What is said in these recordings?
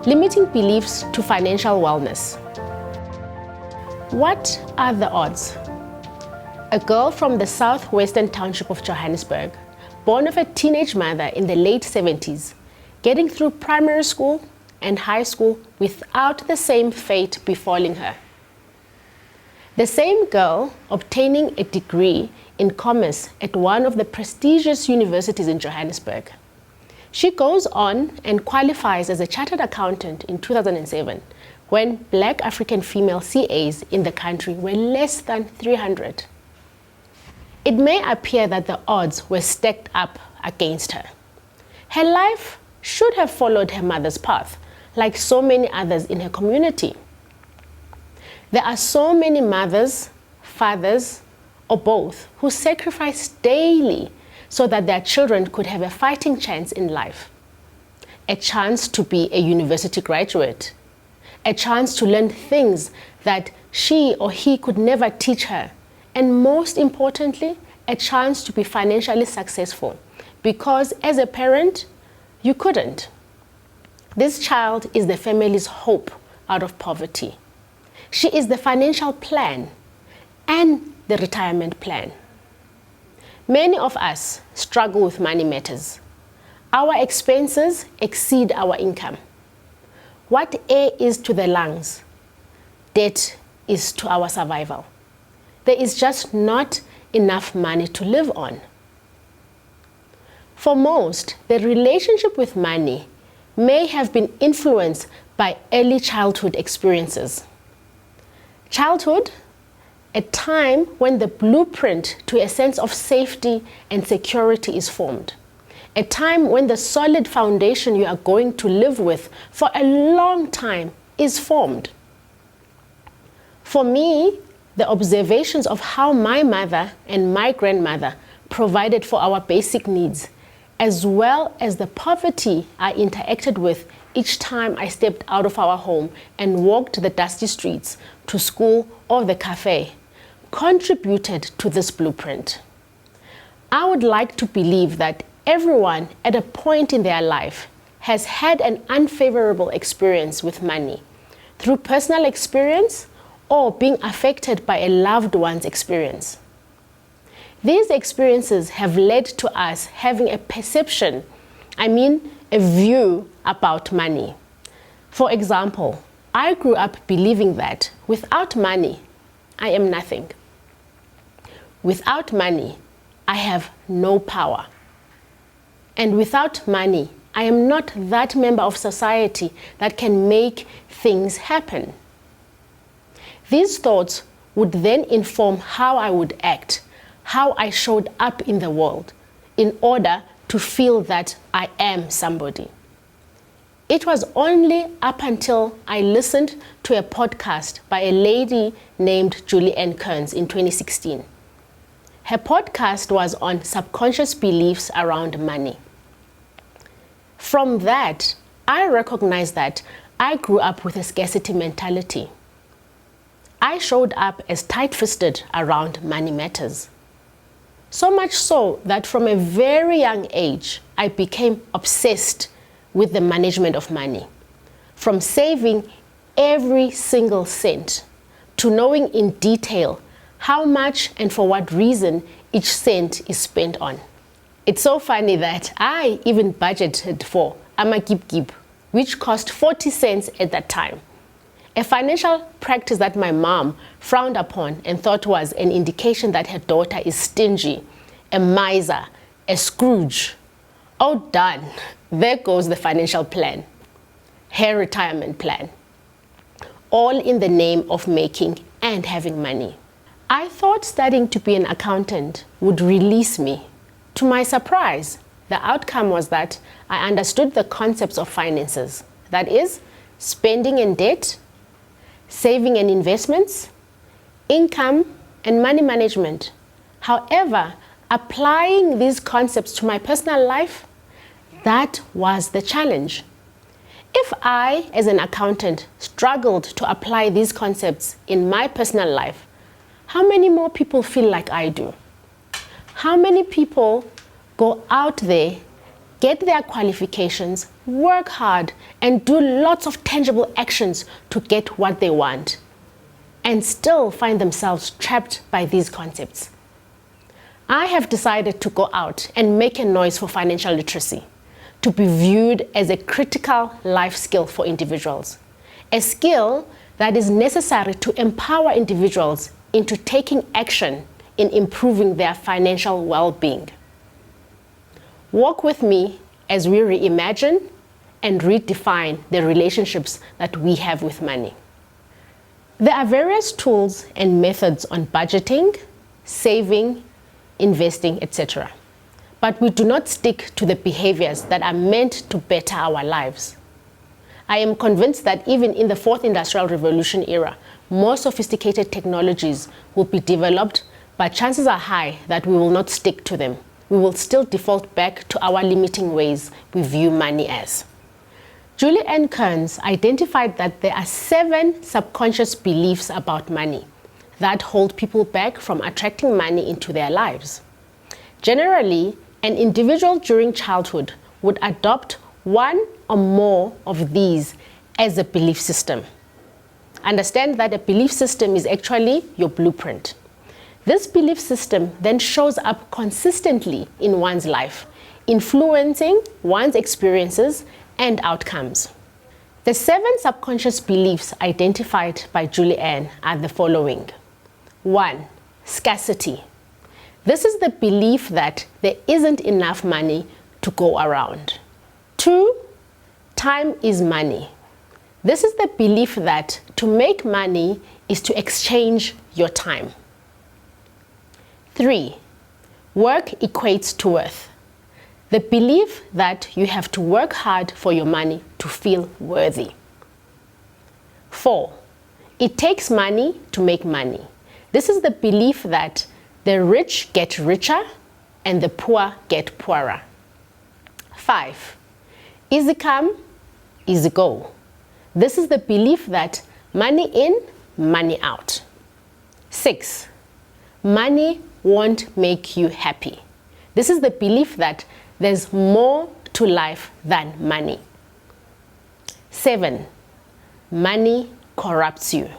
Limiting beliefs to financial wellness. What are the odds? A girl from the southwestern township of Johannesburg, born of a teenage mother in the late 70s, getting through primary school and high school without the same fate befalling her. The same girl obtaining a degree in commerce at one of the prestigious universities in Johannesburg. She goes on and qualifies as a chartered accountant in 2007, when Black African female CAs in the country were less than 300. It may appear that the odds were stacked up against her. Her life should have followed her mother's path, like so many others in her community. There are so many mothers, fathers, or both who sacrifice daily so that their children could have a fighting chance in life. A chance to be a university graduate. A chance to learn things that she or he could never teach her. And most importantly, a chance to be financially successful, because as a parent, you couldn't. This child is the family's hope out of poverty. She is the financial plan and the retirement plan. Many of us struggle with money matters. Our expenses exceed our income. What air is to the lungs, debt is to our survival. There is just not enough money to live on. For most, the relationship with money may have been influenced by early childhood experiences. Childhood, a time when the blueprint to a sense of safety and security is formed. A time when the solid foundation you are going to live with for a long time is formed. For me, the observations of how my mother and my grandmother provided for our basic needs, as well as the poverty I interacted with each time I stepped out of our home and walked the dusty streets to school or the cafe, contributed to this blueprint. I would like to believe that everyone at a point in their life has had an unfavorable experience with money through personal experience or being affected by a loved one's experience. These experiences have led to us having a perception, a view about money. For example, I grew up believing that without money, I am nothing. Without money, I have no power. And without money, I am not that member of society that can make things happen. These thoughts would then inform how I would act, how I showed up in the world, in order to feel that I am somebody. It was only up until I listened to a podcast by a lady named Julie Ann Kearns in 2016. Her podcast was on subconscious beliefs around money. From that, I recognized that I grew up with a scarcity mentality. I showed up as tight-fisted around money matters. So much so that from a very young age, I became obsessed with the management of money. From saving every single cent to knowing in detail how much and for what reason each cent is spent on. It's so funny that I even budgeted for amakip, which cost 40 cents at that time. A financial practice that my mom frowned upon and thought was an indication that her daughter is stingy, a miser, a Scrooge. Oh, done. There goes the financial plan. Her retirement plan. All in the name of making and having money. I thought studying to be an accountant would release me. To my surprise, the outcome was that I understood the concepts of finances. That is, spending and debt, saving and investments, income and money management. However, applying these concepts to my personal life, that was the challenge. If I, as an accountant, struggled to apply these concepts in my personal life, how many more people feel like I do? How many people go out there, get their qualifications, work hard, and do lots of tangible actions to get what they want, and still find themselves trapped by these concepts. I have decided to go out and make a noise for financial literacy, to be viewed as a critical life skill for individuals, a skill that is necessary to empower individuals into taking action in improving their financial well-being. Walk with me as we reimagine and redefine the relationships that we have with money. There are various tools and methods on budgeting, saving, investing, etc. But we do not stick to the behaviors that are meant to better our lives. I am convinced that even in the fourth industrial revolution era, more sophisticated technologies will be developed, but chances are high that we will not stick to them. We will still default back to our limiting ways we view money as. Julie Ann Kearns identified that there are 7 subconscious beliefs about money that hold people back from attracting money into their lives. Generally, an individual during childhood would adopt one or more of these as a belief system. Understand that a belief system is actually your blueprint. This belief system then shows up consistently in one's life, influencing one's experiences and outcomes. The 7 subconscious beliefs identified by Julie Ann are the following. 1. Scarcity. This is the belief that there isn't enough money to go around. 2. Time is money. This is the belief that to make money is to exchange your time. 3. Work equates to worth. The belief that you have to work hard for your money to feel worthy. 4. It takes money to make money. This is the belief that the rich get richer and the poor get poorer. 5. Easy come, easy go. This is the belief that money in, money out. 6. Money won't make you happy. This is the belief that there's more to life than money. 7. Money corrupts you.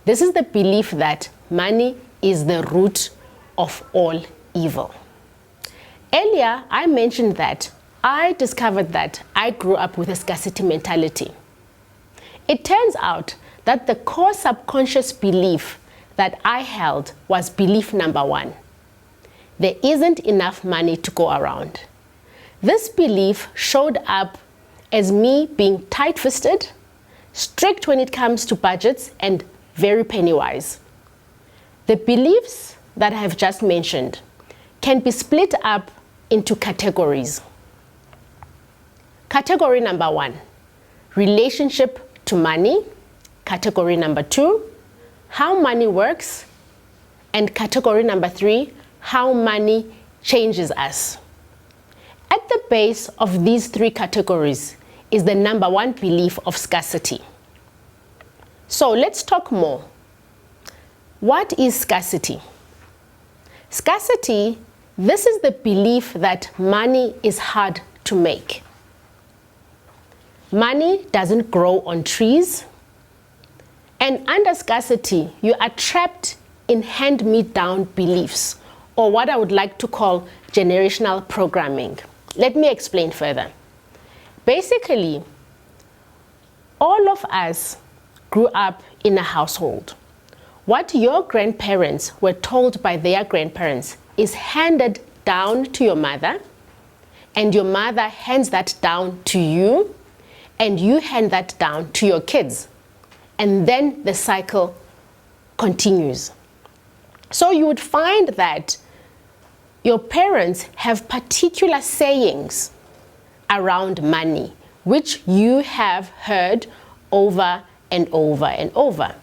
This is the belief that money is the root of all evil. Earlier, I mentioned that I discovered that I grew up with a scarcity mentality. It turns out that the core subconscious belief that I held was belief number 1. There isn't enough money to go around. This belief showed up as me being tight-fisted, strict when it comes to budgets, and very penny-wise. The beliefs that I have just mentioned can be split up into categories. Category number 1, relationship to money. Category number 2, how money works. And category number 3, how money changes us. At the base of these 3 categories is the number 1 belief of scarcity. So let's talk more. What is scarcity? Scarcity, this is the belief that money is hard to make. Money doesn't grow on trees. And under scarcity, you are trapped in hand-me-down beliefs, or what I would like to call generational programming. Let me explain further. Basically, all of us grew up in a household. What your grandparents were told by their grandparents is handed down to your mother, and your mother hands that down to you, and you hand that down to your kids. And then the cycle continues. So you would find that your parents have particular sayings around money, which you have heard over and over and over.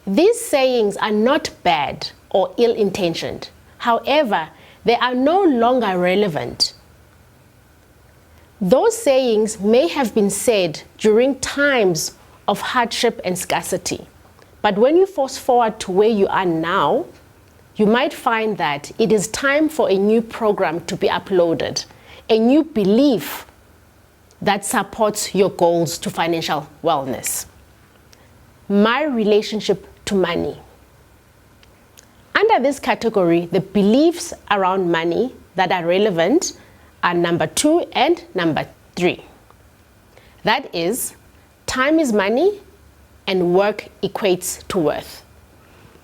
These sayings are not bad or ill-intentioned. However, they are no longer relevant. Those sayings may have been said during times of hardship and scarcity. But when you fast forward to where you are now, you might find that it is time for a new program to be uploaded, a new belief that supports your goals to financial wellness. My relationship to money. Under this category, the beliefs around money that are relevant are number 2 and number 3. That is, time is money and work equates to worth.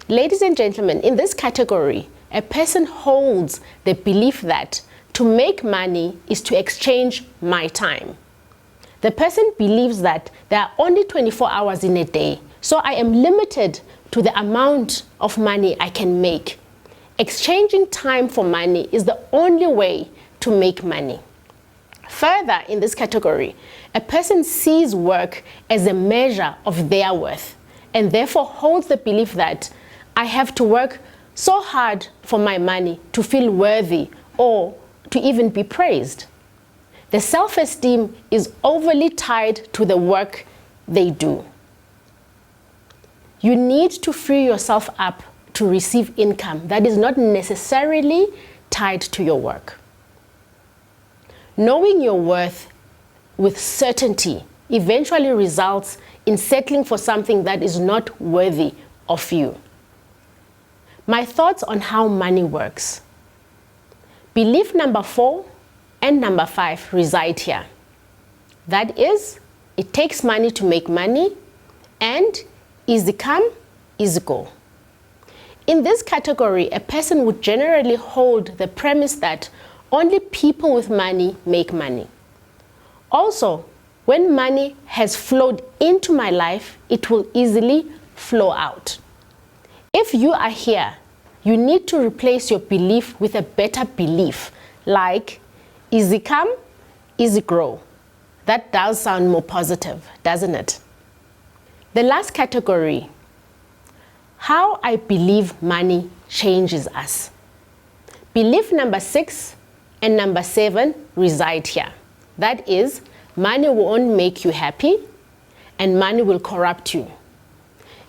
Ladies and gentlemen, in this category, a person holds the belief that to make money is to exchange my time. The person believes that there are only 24 hours in a day, so I am limited to the amount of money I can make. Exchanging time for money is the only way to make money. Further, in this category, a person sees work as a measure of their worth and therefore holds the belief that I have to work so hard for my money to feel worthy or to even be praised. The self-esteem is overly tied to the work they do. You need to free yourself up to receive income that is not necessarily tied to your work. Knowing your worth with certainty eventually results in settling for something that is not worthy of you. My thoughts on how money works. Belief number 4 and number 5 reside here. That is, it takes money to make money and easy come, easy go. In this category, a person would generally hold the premise that only people with money make money. Also, when money has flowed into my life, it will easily flow out. If you are here, you need to replace your belief with a better belief, like easy come, easy grow. That does sound more positive, doesn't it? The last category, how I believe money changes us. Belief number 6 and number 7 reside here. That is, money won't make you happy and money will corrupt you.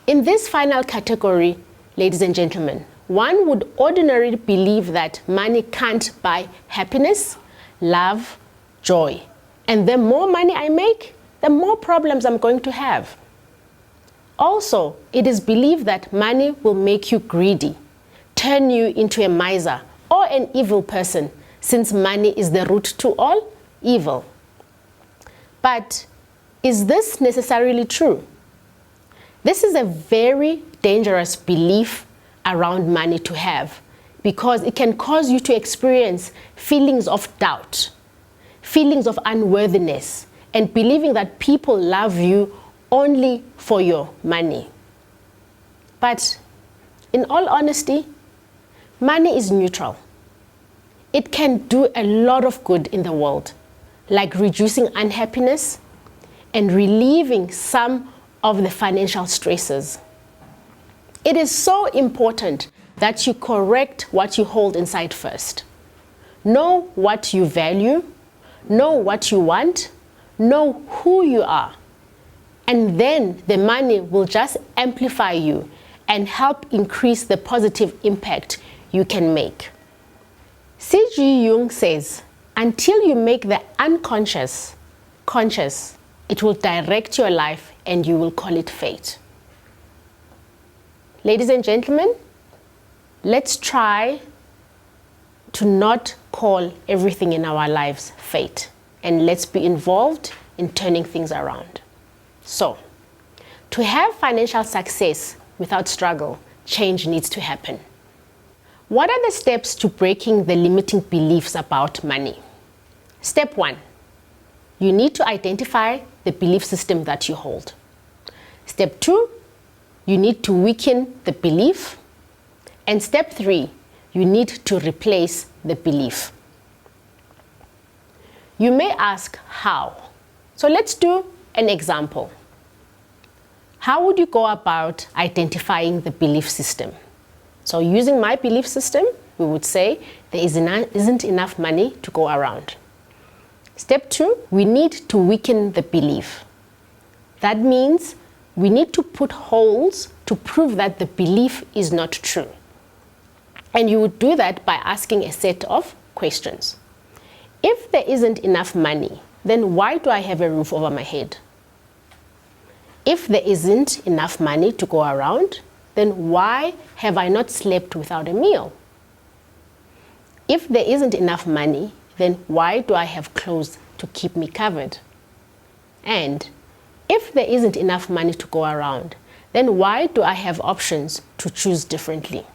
In this final category, ladies and gentlemen, one would ordinarily believe that money can't buy happiness, love, joy. And the more money I make, the more problems I'm going to have. Also, it is believed that money will make you greedy, turn you into a miser or an evil person, since money is the root to all evil. But is this necessarily true? This is a very dangerous belief around money to have, because it can cause you to experience feelings of doubt, feelings of unworthiness, and believing that people love you only for your money. But in all honesty, money is neutral. It can do a lot of good in the world, like reducing unhappiness and relieving some of the financial stresses. It is so important that you correct what you hold inside first. Know what you value, know what you want, know who you are, and then the money will just amplify you and help increase the positive impact you can make. C.G. Jung says, until you make the unconscious conscious, it will direct your life and you will call it fate. Ladies and gentlemen, let's try to not call everything in our lives fate, and let's be involved in turning things around. So, to have financial success without struggle, change needs to happen. What are the steps to breaking the limiting beliefs about money? Step 1, you need to identify the belief system that you hold. Step 2, you need to weaken the belief. And step 3, you need to replace the belief. You may ask how. So let's do an example. How would you go about identifying the belief system? So using my belief system, we would say there isn't enough money to go around. Step 2, we need to weaken the belief. That means we need to put holes to prove that the belief is not true. And you would do that by asking a set of questions. If there isn't enough money, then why do I have a roof over my head? If there isn't enough money to go around, then why have I not slept without a meal? If there isn't enough money, then why do I have clothes to keep me covered? And if there isn't enough money to go around, then why do I have options to choose differently?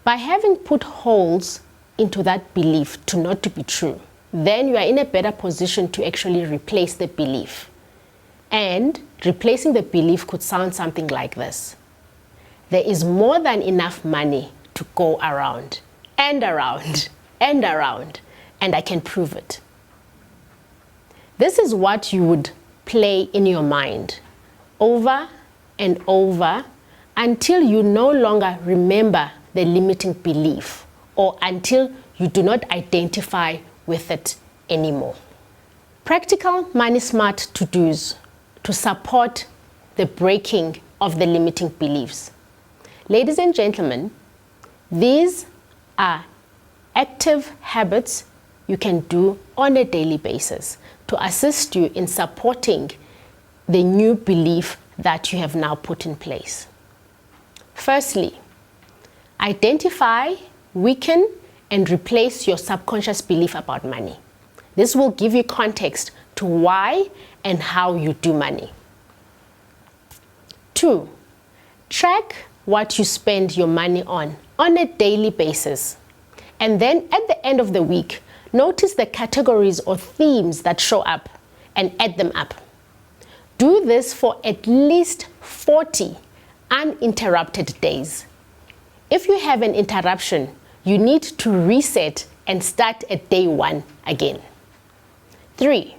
By having put holes into that belief to not to be true, then you are in a better position to actually replace the belief. And replacing the belief could sound something like this: there is more than enough money to go around, and around, and around, and I can prove it. This is what you would play in your mind over and over until you no longer remember the limiting belief, or until you do not identify with it anymore. Practical money smart to-dos to support the breaking of the limiting beliefs. Ladies and gentlemen, these are active habits you can do on a daily basis to assist you in supporting the new belief that you have now put in place. Firstly, identify, weaken, and replace your subconscious belief about money. This will give you context to why and how you do money. 2, track what you spend your money on a daily basis. And then at the end of the week, notice the categories or themes that show up and add them up. Do this for at least 40 uninterrupted days. If you have an interruption, you need to reset and start at day 1 again. 3,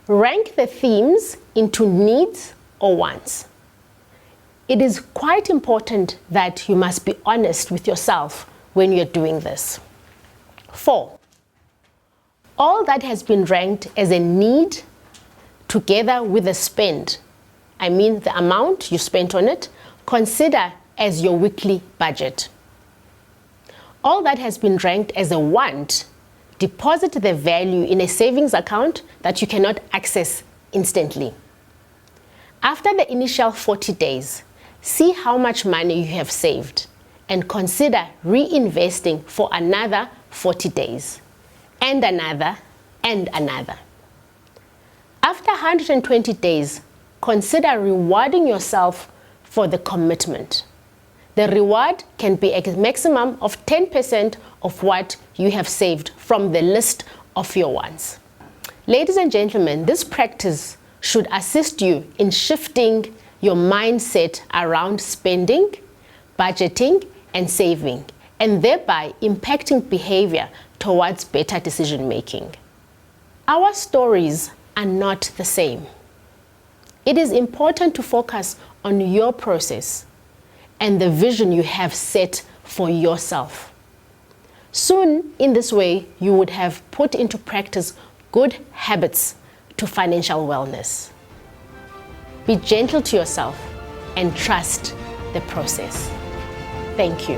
rank the themes into needs or wants. It is quite important that you must be honest with yourself when you're doing this. 4, all that has been ranked as a need together with a spend, I mean the amount you spent on it, consider as your weekly budget. All that has been ranked as a want, deposit the value in a savings account that you cannot access instantly. After the initial 40 days, see how much money you have saved and consider reinvesting for another 40 days, and another, and another. After 120 days, consider rewarding yourself for the commitment. The reward can be a maximum of 10% of what you have saved from the list of your wants. Ladies and gentlemen, this practice should assist you in shifting your mindset around spending, budgeting, and saving, and thereby impacting behavior towards better decision making. Our stories are not the same. It is important to focus on your process and the vision you have set for yourself. Soon, in this way, you would have put into practice good habits to financial wellness. Be gentle to yourself and trust the process. Thank you.